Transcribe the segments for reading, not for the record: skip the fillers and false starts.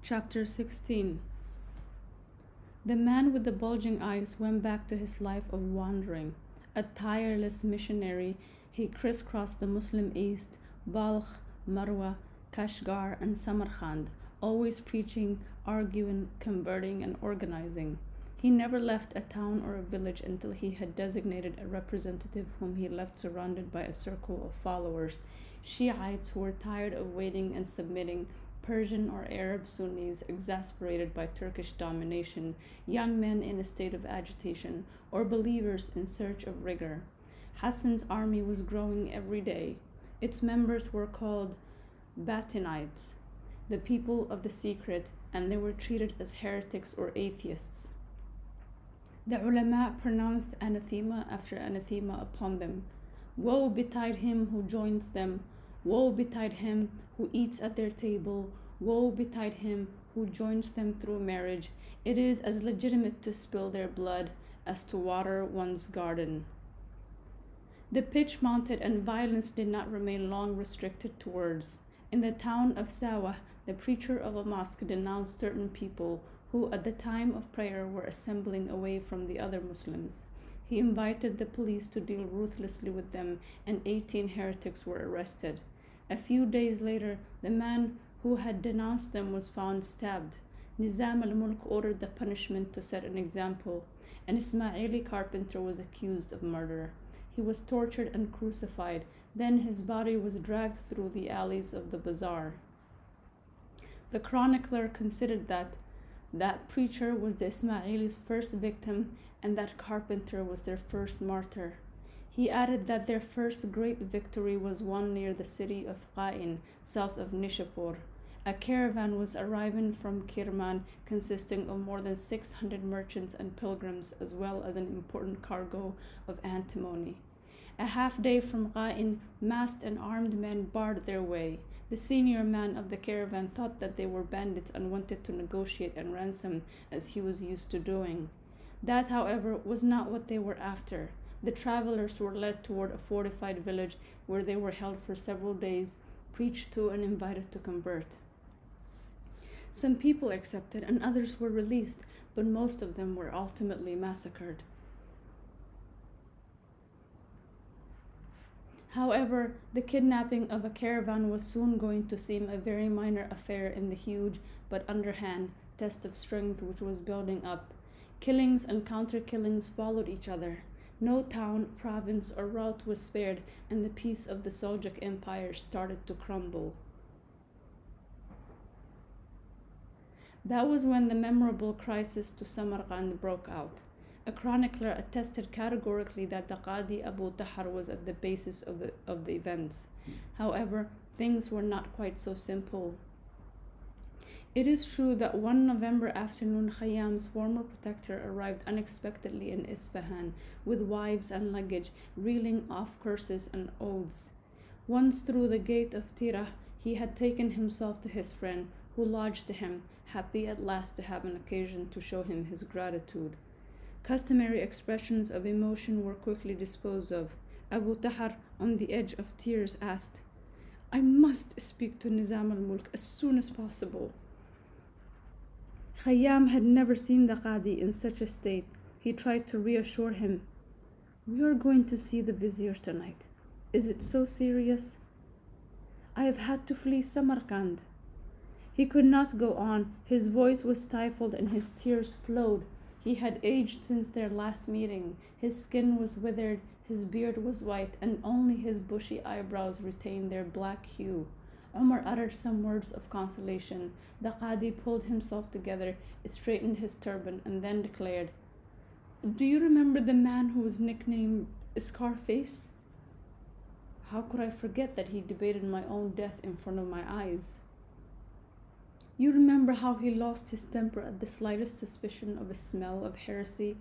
Chapter 16. The man with the bulging eyes went back to his life of wandering. A tireless missionary, he crisscrossed the Muslim East, Balkh, Marwa, Kashgar, and Samarkand, always preaching, arguing, converting, and organizing. He never left a town or a village until he had designated a representative whom he left surrounded by a circle of followers, Shiites who were tired of waiting and submitting, Persian or Arab Sunnis exasperated by Turkish domination, young men in a state of agitation, or believers in search of rigor. Hassan's army was growing every day. Its members were called Batinites, the people of the secret, and they were treated as heretics or atheists. The ulama pronounced anathema after anathema upon them. Woe betide him who joins them. Woe betide him who eats at their table. Woe betide him who joins them through marriage. It is as legitimate to spill their blood as to water one's garden. The pitch mounted and violence did not remain long restricted to words. In the town of Sawah, the preacher of a mosque denounced certain people who at the time of prayer were assembling away from the other Muslims. He invited the police to deal ruthlessly with them, and 18 heretics were arrested. A few days later, the man who had denounced them was found stabbed. Nizam al-Mulk ordered the punishment to set an example. An Ismaili carpenter was accused of murder. He was tortured and crucified. Then his body was dragged through the alleys of the bazaar. The chronicler considered that preacher was the Ismailis' first victim and that carpenter was their first martyr. He added that their first great victory was won near the city of Qain, south of Nishapur. A caravan was arriving from Kirman consisting of more than 600 merchants and pilgrims, as well as an important cargo of antimony. A half day from Qain, masked and armed men barred their way. The senior man of the caravan thought that they were bandits and wanted to negotiate and ransom as he was used to doing. That, however, was not what they were after. The travelers were led toward a fortified village where they were held for several days, preached to, and invited to convert. Some people accepted and others were released, but most of them were ultimately massacred. However, the kidnapping of a caravan was soon going to seem a very minor affair in the huge but underhand test of strength which was building up. Killings and counter-killings followed each other. No town, province, or route was spared, and the peace of the Seljuk Empire started to crumble. That was when the memorable crisis to Samarkand broke out. A chronicler attested categorically that the Qadi Abu Tahar was at the basis of the events. However, things were not quite so simple. It is true that one November afternoon, Khayyam's former protector arrived unexpectedly in Isfahan with wives and luggage, reeling off curses and oaths. Once through the gate of Tirah, he had taken himself to his friend, who lodged to him, happy at last to have an occasion to show him his gratitude. Customary expressions of emotion were quickly disposed of. Abu Tahar, on the edge of tears, asked, "I must speak to Nizam al-Mulk as soon as possible." Khayyam had never seen the Qadi in such a state. He tried to reassure him. "We are going to see the vizier tonight. Is it so serious?" "I have had to flee Samarkand." He could not go on. His voice was stifled and his tears flowed. He had aged since their last meeting. His skin was withered, his beard was white, and only his bushy eyebrows retained their black hue. Umar uttered some words of consolation. The Qadi pulled himself together, straightened his turban, and then declared, "Do you remember the man who was nicknamed Scarface?" "How could I forget that he debated my own death in front of my eyes?" "You remember how he lost his temper at the slightest suspicion of a smell of heresy?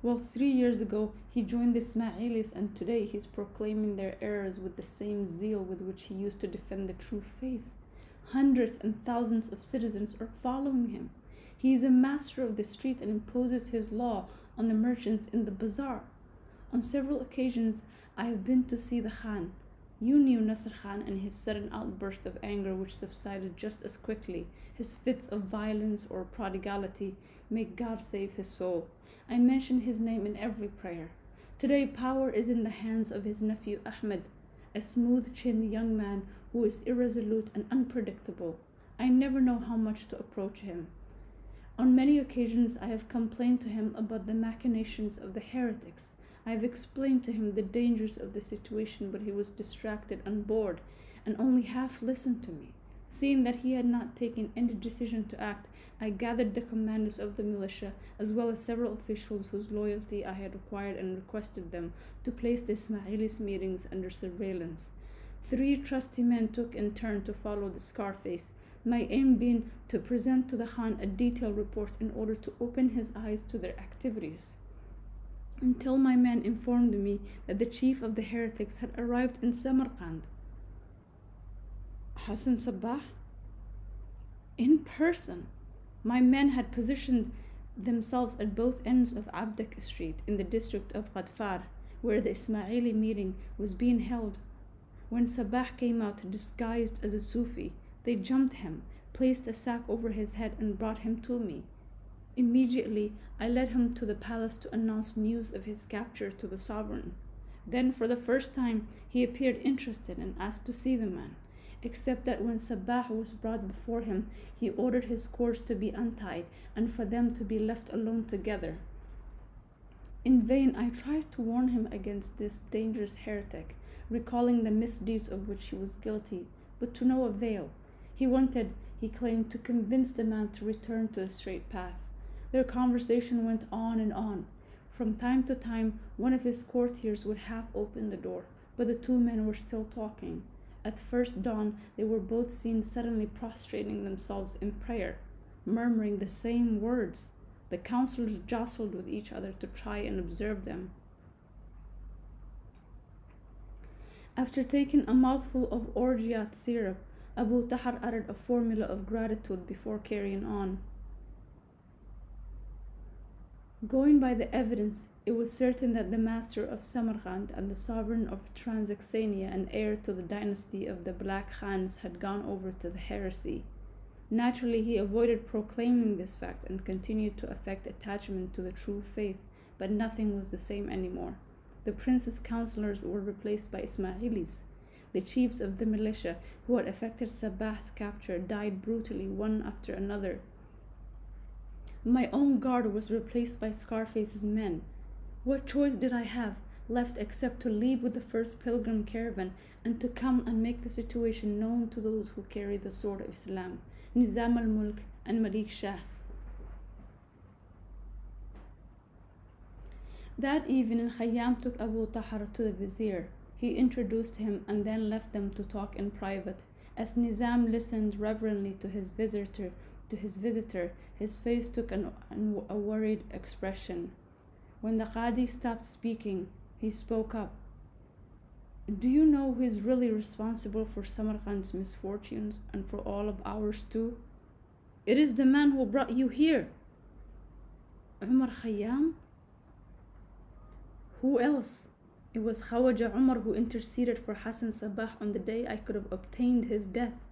Well, 3 years ago he joined the Ismailis, and today he's proclaiming their errors with the same zeal with which he used to defend the true faith. Hundreds and thousands of citizens are following him. He is a master of the street and imposes his law on the merchants in the bazaar. On several occasions I have been to see the Khan. You knew Nasr Khan and his sudden outburst of anger, which subsided just as quickly, his fits of violence or prodigality. May God save his soul. I mention his name in every prayer. Today, power is in the hands of his nephew Ahmed, a smooth-chinned young man who is irresolute and unpredictable. I never know how much to approach him. On many occasions, I have complained to him about the machinations of the heretics. I have explained to him the dangers of the situation, but he was distracted and bored, and only half listened to me. Seeing that he had not taken any decision to act, I gathered the commanders of the militia, as well as several officials whose loyalty I had acquired, and requested them to place the Ismailis' meetings under surveillance. 3 trusty men took in turn to follow the Scarface, my aim being to present to the Khan a detailed report in order to open his eyes to their activities. Until my men informed me that the chief of the heretics had arrived in Samarkand. Hassan Sabbah? In person. My men had positioned themselves at both ends of Abdak Street in the district of Ghadfar, where the Ismaili meeting was being held. When Sabbah came out disguised as a Sufi, they jumped him, placed a sack over his head, and brought him to me. Immediately, I led him to the palace to announce news of his capture to the sovereign. Then, for the first time, he appeared interested and asked to see the man, except that when Sabbah was brought before him, he ordered his cords to be untied and for them to be left alone together. In vain, I tried to warn him against this dangerous heretic, recalling the misdeeds of which he was guilty, but to no avail. He wanted, he claimed, to convince the man to return to the straight path. Their conversation went on and on. From time to time, one of his courtiers would half open the door, but the 2 men were still talking. At first dawn, they were both seen suddenly prostrating themselves in prayer, murmuring the same words. The counselors jostled with each other to try and observe them. After taking a mouthful of orgeat syrup, Abu Tahar uttered a formula of gratitude before carrying on. Going by the evidence, it was certain that the master of Samarkand and the sovereign of Transoxania and heir to the dynasty of the Black Khans had gone over to the heresy. Naturally, he avoided proclaiming this fact and continued to affect attachment to the true faith, but nothing was the same anymore. The prince's counselors were replaced by Ismailis. The chiefs of the militia who had effected Sabbah's capture died brutally one after another. My own guard was replaced by Scarface's men. What choice did I have left except to leave with the first pilgrim caravan and to come and make the situation known to those who carry the sword of Islam, Nizam al-Mulk and Malik Shah? That evening, Khayyam took Abu Tahar to the vizier. He introduced him and then left them to talk in private. As Nizam listened reverently to his visitor, his face took a worried expression. When the Qadi stopped speaking, he spoke up. Do you know who is really responsible for Samarkand's misfortunes and for all of ours too? It is the man who brought you here. Umar Khayyam? Who else? It was Khawaja Umar who interceded for Hassan Sabbah on the day I could have obtained his death.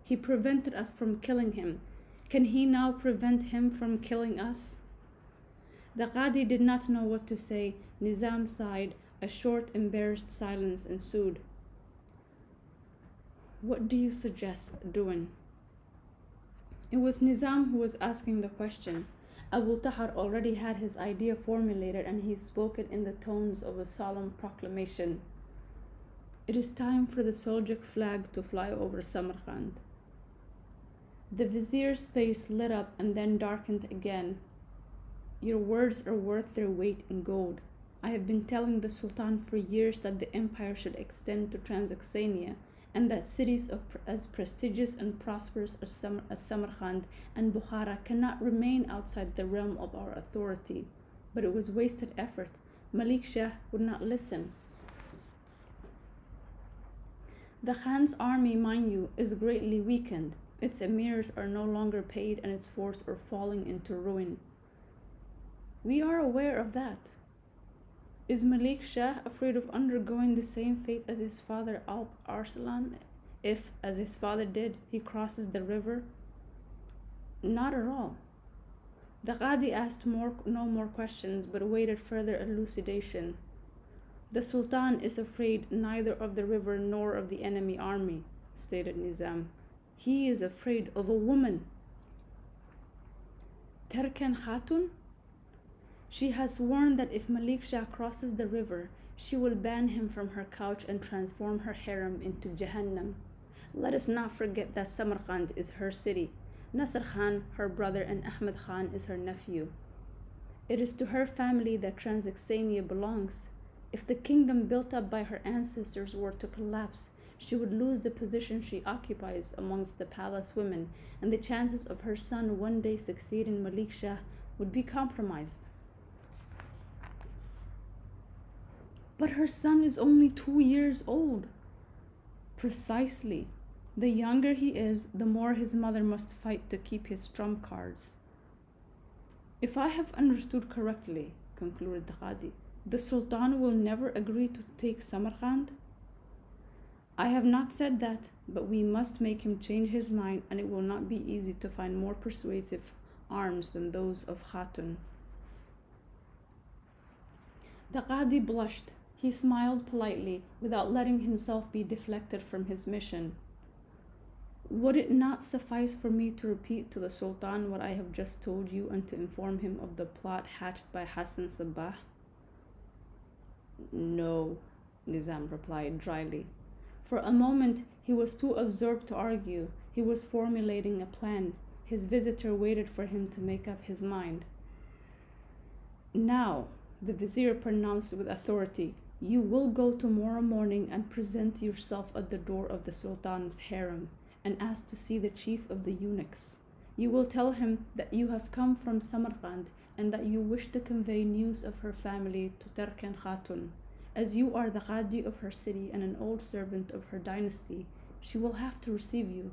He prevented us from killing him. Can he now prevent him from killing us? The Qadi did not know what to say. Nizam sighed. A short, embarrassed silence ensued. What do you suggest doing? It was Nizam who was asking the question. Abu Tahar already had his idea formulated, and he spoke it in the tones of a solemn proclamation. It is time for the Seljuk flag to fly over Samarkand. The vizier's face lit up and then darkened again. Your words are worth their weight in gold. I have been telling the Sultan for years that the empire should extend to Transoxania, and that cities as prestigious and prosperous as Samarkand and Bukhara cannot remain outside the realm of our authority. But it was wasted effort. Malik Shah would not listen. The Khan's army, mind you, is greatly weakened. Its emirs are no longer paid and its force are falling into ruin. We are aware of that. Is Malik Shah afraid of undergoing the same fate as his father Alp Arslan if, as his father did, he crosses the river? Not at all. The Qadi asked no more questions but awaited further elucidation. The Sultan is afraid neither of the river nor of the enemy army, stated Nizam. He is afraid of a woman. Tarkan Khatun? She has sworn that if Malik Shah crosses the river, she will ban him from her couch and transform her harem into Jahannam. Let us not forget that Samarkand is her city. Nasr Khan, her brother, and Ahmed Khan is her nephew. It is to her family that Transoxania belongs. If the kingdom built up by her ancestors were to collapse, she would lose the position she occupies amongst the palace women, and the chances of her son one day succeeding Malik Shah would be compromised. But her son is only 2 years old. Precisely. The younger he is, the more his mother must fight to keep his trump cards. If I have understood correctly, concluded the Qadi, the Sultan will never agree to take Samarkand? I have not said that, but we must make him change his mind, and it will not be easy to find more persuasive arms than those of Khatun. The Qadi blushed. He smiled politely, without letting himself be deflected from his mission. Would it not suffice for me to repeat to the Sultan what I have just told you and to inform him of the plot hatched by Hassan Sabbah? No, Nizam replied dryly. For a moment, he was too absorbed to argue. He was formulating a plan. His visitor waited for him to make up his mind. Now, the vizier pronounced with authority, you will go tomorrow morning and present yourself at the door of the Sultan's harem and ask to see the chief of the eunuchs. You will tell him that you have come from Samarkand and that you wish to convey news of her family to Tarkan Khatun. As you are the Qadi of her city and an old servant of her dynasty, she will have to receive you.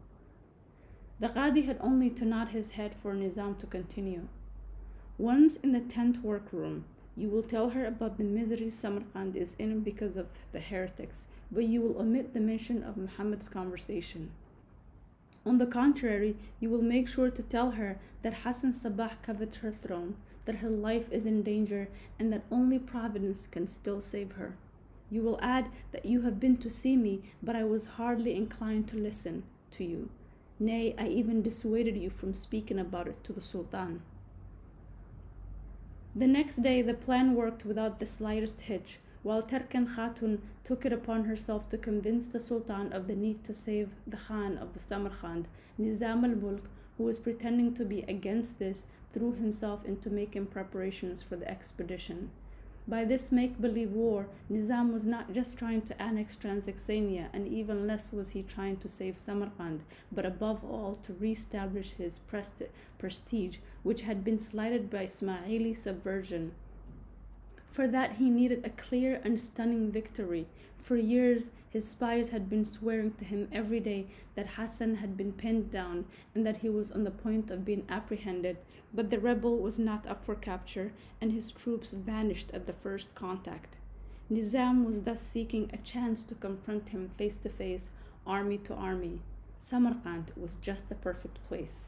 The Qadi had only to nod his head for Nizam to continue. Once in the tent workroom, you will tell her about the misery Samarkand is in because of the heretics, but you will omit the mention of Muhammad's conversation. On the contrary, you will make sure to tell her that Hassan Sabbah covets her throne, that her life is in danger, and that only Providence can still save her. You will add that you have been to see me, but I was hardly inclined to listen to you. Nay, I even dissuaded you from speaking about it to the Sultan. The next day, the plan worked without the slightest hitch. While Tarkan Khatun took it upon herself to convince the Sultan of the need to save the Khan of the Samarkand, Nizam al-Mulk, who was pretending to be against this, threw himself into making preparations for the expedition. By this make-believe war, Nizam was not just trying to annex Transoxania, and even less was he trying to save Samarkand, but above all to re-establish his prestige, which had been slighted by Ismaili subversion. For that he needed a clear and stunning victory. For years, his spies had been swearing to him every day that Hassan had been pinned down and that he was on the point of being apprehended, but the rebel was not up for capture, and his troops vanished at the first contact. Nizam was thus seeking a chance to confront him face to face, army to army. Samarkand was just the perfect place.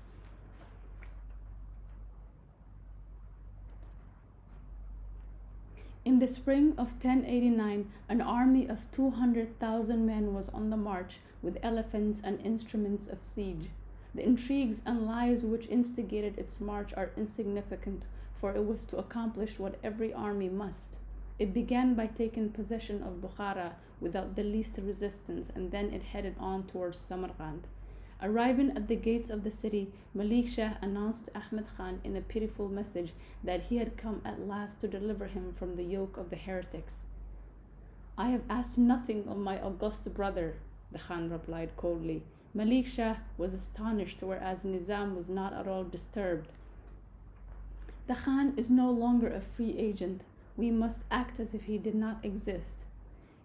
In the spring of 1089, an army of 200,000 men was on the march with elephants and instruments of siege. The intrigues and lies which instigated its march are insignificant, for it was to accomplish what every army must. It began by taking possession of Bukhara without the least resistance, and then it headed on towards Samarkand. Arriving at the gates of the city, Malik Shah announced to Ahmed Khan in a pitiful message that he had come at last to deliver him from the yoke of the heretics. I have asked nothing of my august brother, the Khan replied coldly. Malik Shah was astonished, whereas Nizam was not at all disturbed. The Khan is no longer a free agent. We must act as if he did not exist.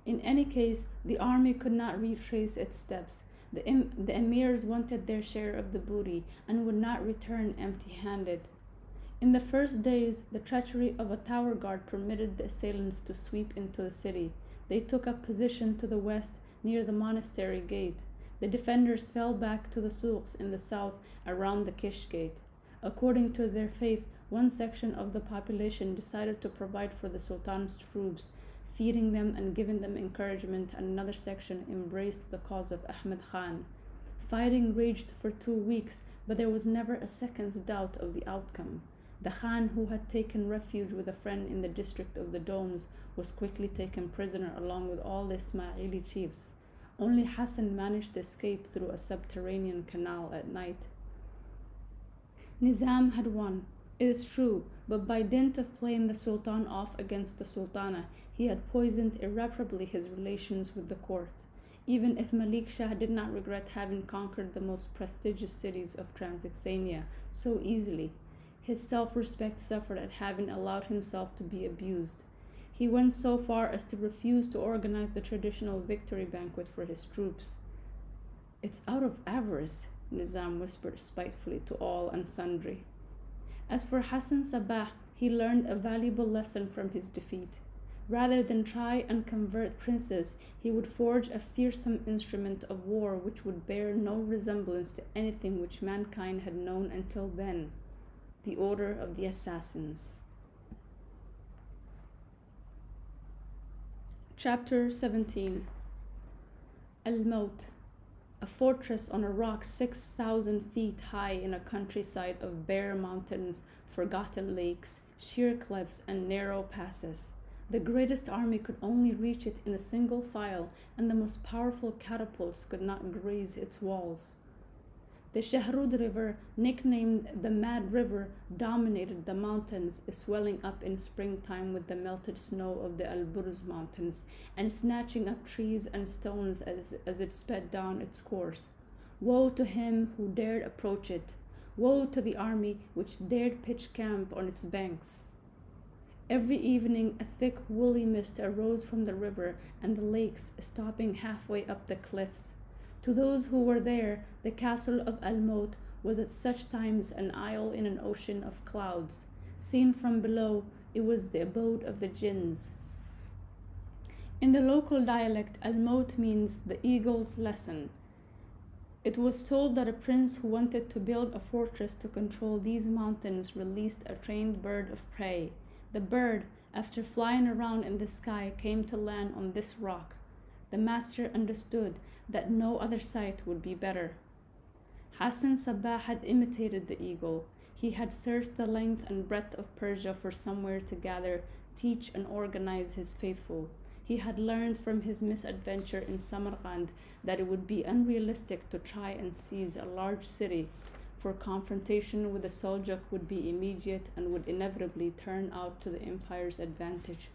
In any case, the army could not retrace its steps. The emirs wanted their share of the booty and would not return empty-handed. In the first days, the treachery of a tower guard permitted the assailants to sweep into the city. They took up position to the west near the monastery gate. The defenders fell back to the souks in the south around the Kish gate. According to their faith, one section of the population decided to provide for the Sultan's troops, feeding them and giving them encouragement, and another section embraced the cause of Ahmed Khan. Fighting raged for 2 weeks, but there was never a second's doubt of the outcome. The Khan, who had taken refuge with a friend in the district of the Domes, was quickly taken prisoner along with all the Ismaili chiefs. Only Hassan managed to escape through a subterranean canal at night. Nizam had won, it is true, but by dint of playing the Sultan off against the Sultana, he had poisoned irreparably his relations with the court. Even if Malik Shah did not regret having conquered the most prestigious cities of Transylvania so easily, his self-respect suffered at having allowed himself to be abused. He went so far as to refuse to organize the traditional victory banquet for his troops. "It's out of avarice," Nizam whispered spitefully to all and sundry. As for Hassan Sabah, he learned a valuable lesson from his defeat. Rather than try and convert princes, he would forge a fearsome instrument of war which would bear no resemblance to anything which mankind had known until then: the Order of the Assassins. Chapter 17. Al-Maut, a fortress on a rock 6,000 feet high in a countryside of bare mountains, forgotten lakes, sheer cliffs, and narrow passes. The greatest army could only reach it in a single file, and the most powerful catapults could not graze its walls. The Shahrud River, nicknamed the Mad River, dominated the mountains, swelling up in springtime with the melted snow of the Alburz Mountains, and snatching up trees and stones as it sped down its course. Woe to him who dared approach it! Woe to the army which dared pitch camp on its banks! Every evening a thick woolly mist arose from the river and the lakes, stopping halfway up the cliffs. To those who were there, the castle of Al-Maut was at such times an isle in an ocean of clouds. Seen from below, it was the abode of the jinns. In the local dialect, Al-Maut means the eagle's lesson. It was told that a prince who wanted to build a fortress to control these mountains released a trained bird of prey. The bird, after flying around in the sky, came to land on this rock. The master understood that no other site would be better. Hassan Sabah had imitated the eagle. He had searched the length and breadth of Persia for somewhere to gather, teach, and organize his faithful. He had learned from his misadventure in Samarkand that it would be unrealistic to try and seize a large city, for confrontation with the Seljuk would be immediate and would inevitably turn out to the empire's advantage.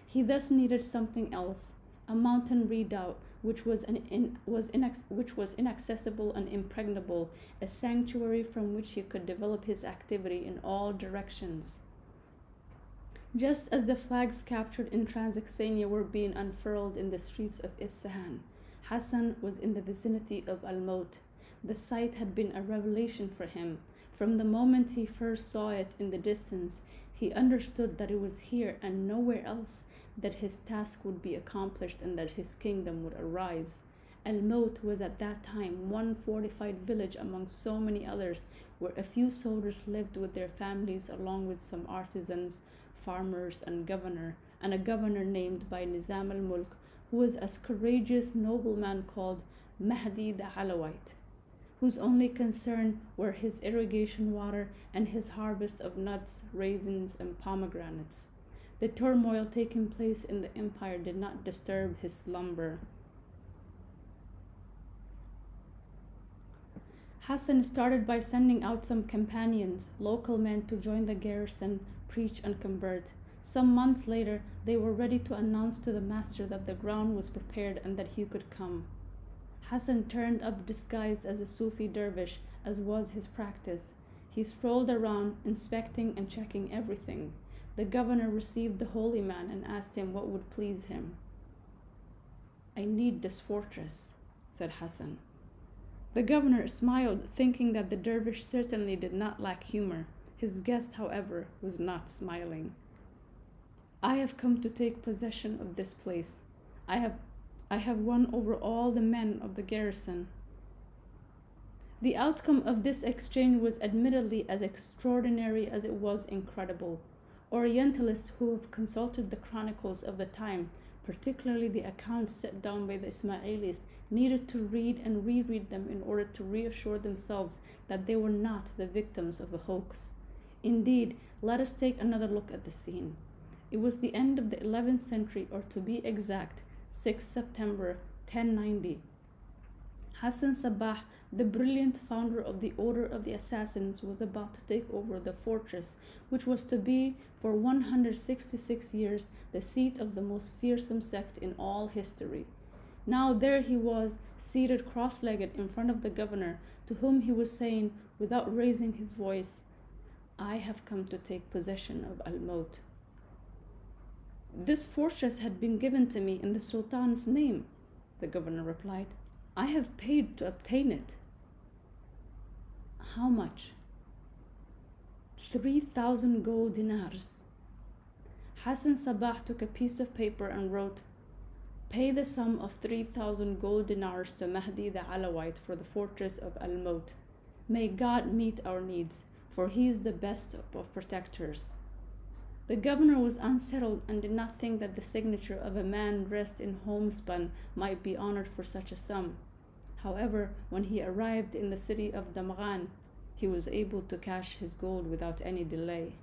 He thus needed something else, a mountain redoubt which was inaccessible and impregnable, a sanctuary from which he could develop his activity in all directions. Just as the flags captured in Transylvania were being unfurled in the streets of Isfahan, Hassan was in the vicinity of Al-Maut. The sight had been a revelation for him. From the moment he first saw it in the distance, he understood that it was here and nowhere else that his task would be accomplished and that his kingdom would arise. Al-Maut was at that time one fortified village among so many others, where a few soldiers lived with their families along with some artisans, farmers, and a governor named by Nizam al-Mulk, who was a courageous nobleman called Mahdi the Alawite, whose only concern were his irrigation water and his harvest of nuts, raisins, and pomegranates. The turmoil taking place in the empire did not disturb his slumber. Hassan started by sending out some companions, local men, to join the garrison, preach, and convert. Some months later, they were ready to announce to the master that the ground was prepared and that he could come. Hassan turned up disguised as a Sufi dervish, as was his practice. He strolled around, inspecting and checking everything. The governor received the holy man and asked him what would please him. "I need this fortress," said Hassan. The governor smiled, thinking that the dervish certainly did not lack humor. His guest, however, was not smiling. "I have come to take possession of this place. I have won over all the men of the garrison." The outcome of this exchange was admittedly as extraordinary as it was incredible. Orientalists who have consulted the chronicles of the time, particularly the accounts set down by the Ismailis, needed to read and reread them in order to reassure themselves that they were not the victims of a hoax. Indeed, let us take another look at the scene. It was the end of the 11th century, or to be exact, 6 September 1090. Hassan Sabah, the brilliant founder of the Order of the Assassins, was about to take over the fortress, which was to be, for 166 years, the seat of the most fearsome sect in all history. Now there he was, seated cross-legged in front of the governor, to whom he was saying, without raising his voice, "I have come to take possession of Al-Maut." "This fortress had been given to me in the Sultan's name," the governor replied. "I have paid to obtain it." "How much?" 3,000 gold dinars. Hassan Sabah took a piece of paper and wrote, "Pay the sum of 3,000 gold dinars to Mahdi the Alawite for the fortress of Al-Maut. May God meet our needs, for he is the best of protectors." The governor was unsettled and did not think that the signature of a man dressed in homespun might be honored for such a sum. However, when he arrived in the city of Damghan, he was able to cash his gold without any delay.